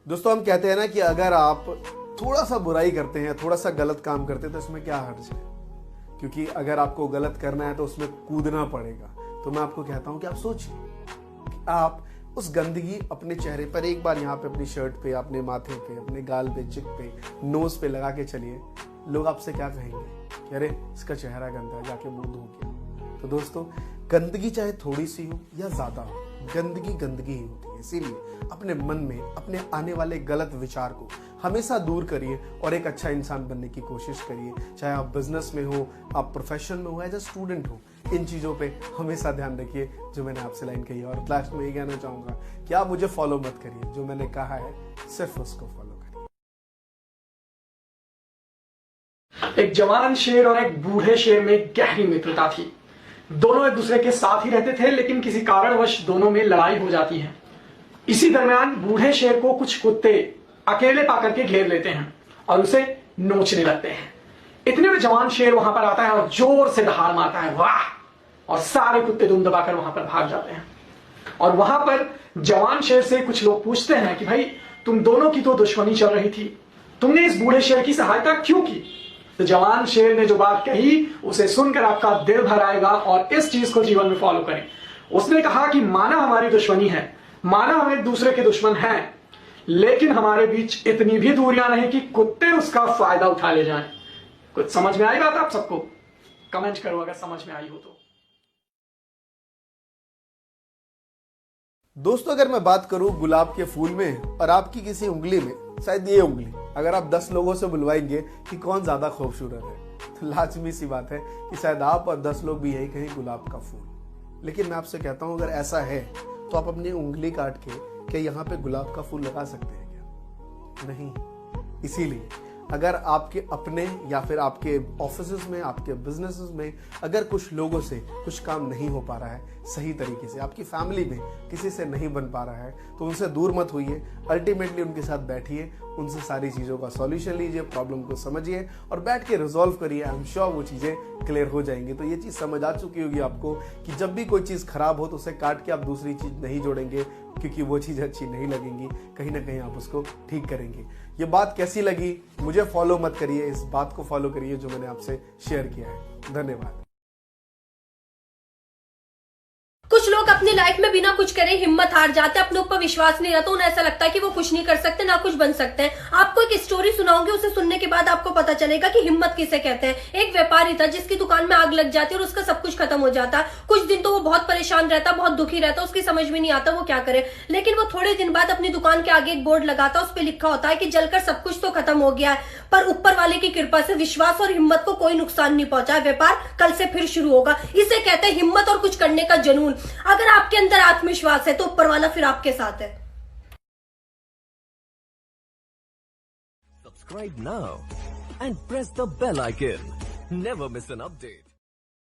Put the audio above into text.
दोस्तों हम कहते हैं ना कि अगर आप थोड़ा सा बुराई करते हैं, थोड़ा सा गलत काम करते हैं तो इसमें क्या हर्ज है, क्योंकि अगर आपको गलत करना है तो उसमें कूदना पड़ेगा। तो मैं आपको कहता हूं कि आप सोचिए कि आप उस गंदगी अपने चेहरे पर एक बार यहाँ पे अपनी शर्ट पे, अपने माथे पे, अपने गाल पे, चिक पे, नोज पे लगा के चलिए। लोग आपसे क्या कहेंगे कि अरे इसका चेहरा गंदा है, जाके मुंह धो के। तो दोस्तों गंदगी चाहे थोड़ी सी हो या ज्यादा हो, गंदगी गंदगी ही होती है। इसीलिए अपने मन में अपने आने वाले गलत विचार को हमेशा दूर करिए और एक अच्छा इंसान बनने की कोशिश करिए। चाहे आप बिजनेस में हो, आप प्रोफेशन में हो, एज अ स्टूडेंट हो, इन चीजों पे हमेशा ध्यान रखिए जो मैंने आपसे लाइन कही है। और लास्ट में ये कहना चाहूंगा कि आप मुझे फॉलो मत करिए, जो मैंने कहा है सिर्फ उसको फॉलो करिए। एक जवान शेर और एक बूढ़े शेर में गहरी मित्रता थी। दोनों एक दूसरे के साथ ही रहते थे, लेकिन किसी कारणवश दोनों में लड़ाई हो जाती है। इसी दरमियान बूढ़े शेर को कुछ कुत्ते अकेले पाकर के घेर लेते हैं और उसे नोचने लगते हैं। इतने में जवान शेर वहां पर आता है और जोर से दहाड़ मारता है, वाह! और सारे कुत्ते दुम दबाकर वहां पर भाग जाते हैं। और वहां पर जवान शेर से कुछ लोग पूछते हैं कि भाई तुम दोनों की तो दुश्मनी चल रही थी, तुमने इस बूढ़े शेर की सहायता क्यों की? तो जवान शेर ने जो बात कही उसे सुनकर आपका दिल भर आएगा और इस चीज को जीवन में फॉलो करें। उसने कहा कि माना हमारी दुश्मनी है, माना हम एक दूसरे के दुश्मन हैं, लेकिन हमारे बीच इतनी भी दूरियां नहीं कि कुत्ते उसका फायदा उठा ले जाएं। कुछ समझ में आई बात आप सबको? कमेंट करो अगर समझ में आई हो तो। दोस्तों अगर मैं बात करूं गुलाब के फूल में और आपकी किसी उंगली में, शायद ये उंगली, अगर आप 10 लोगों से बुलवाएंगे कि कौन ज्यादा खूबसूरत है, तो लाजमी सी बात है कि शायद आप और 10 लोग भी यही कहें गुलाब का फूल। लेकिन मैं आपसे कहता हूं अगर ऐसा है तो आप अपनी उंगली काट के क्या यहाँ पे गुलाब का फूल लगा सकते हैं क्या? नहीं। इसीलिए अगर आपके अपने या फिर आपके ऑफिसेस में, आपके बिजनेसेस में अगर कुछ लोगों से कुछ काम नहीं हो पा रहा है सही तरीके से, आपकी फैमिली में किसी से नहीं बन पा रहा है, तो उनसे दूर मत होइए। अल्टीमेटली उनके साथ बैठिए, उनसे सारी चीज़ों का सॉल्यूशन लीजिए, प्रॉब्लम को समझिए और बैठ के रिजॉल्व करिए। आई एम श्योर वो चीज़ें क्लियर हो जाएंगी। तो ये चीज़ समझ आ चुकी होगी आपको कि जब भी कोई चीज़ खराब हो तो उसे काट के आप दूसरी चीज़ नहीं जोड़ेंगे, क्योंकि वो चीज़ अच्छी नहीं लगेंगी, कहीं ना कहीं आप उसको ठीक करेंगे। ये बात कैसी लगी मुझे फॉलो मत करिए, इस बात को फॉलो करिए जो मैंने आपसे शेयर किया है। धन्यवाद। कुछ लोग अपनी लाइफ में बिना कुछ करे हिम्मत हार जाते हैं, अपने ऊपर विश्वास नहीं रहता, उन्हें ऐसा लगता है कि वो कुछ नहीं कर सकते, ना कुछ बन सकते हैं। आपको एक स्टोरी सुनाऊंगी, उसे सुनने के बाद आपको पता चलेगा कि हिम्मत किसे कहते हैं। एक व्यापारी था जिसकी दुकान में आग लग जाती है और उसका सब कुछ खत्म हो जाता है। कुछ दिन तो वो बहुत परेशान रहता, बहुत दुखी रहता, उसकी समझ में नहीं आता वो क्या करे। लेकिन वो थोड़े दिन बाद अपनी दुकान के आगे एक बोर्ड लगाता, उस पर लिखा होता है कि जलकर सब कुछ तो खत्म हो गया है, पर ऊपर वाले की कृपा से विश्वास और हिम्मत को कोई नुकसान नहीं पहुंचा, व्यापार कल से फिर शुरू होगा। इसे कहते हैं हिम्मत और कुछ करने का जुनून। अगर आपके अंदर आत्मविश्वास है तो ऊपर वाला फिर आपके साथ है। Subscribe now and press the bell icon. Never miss an update.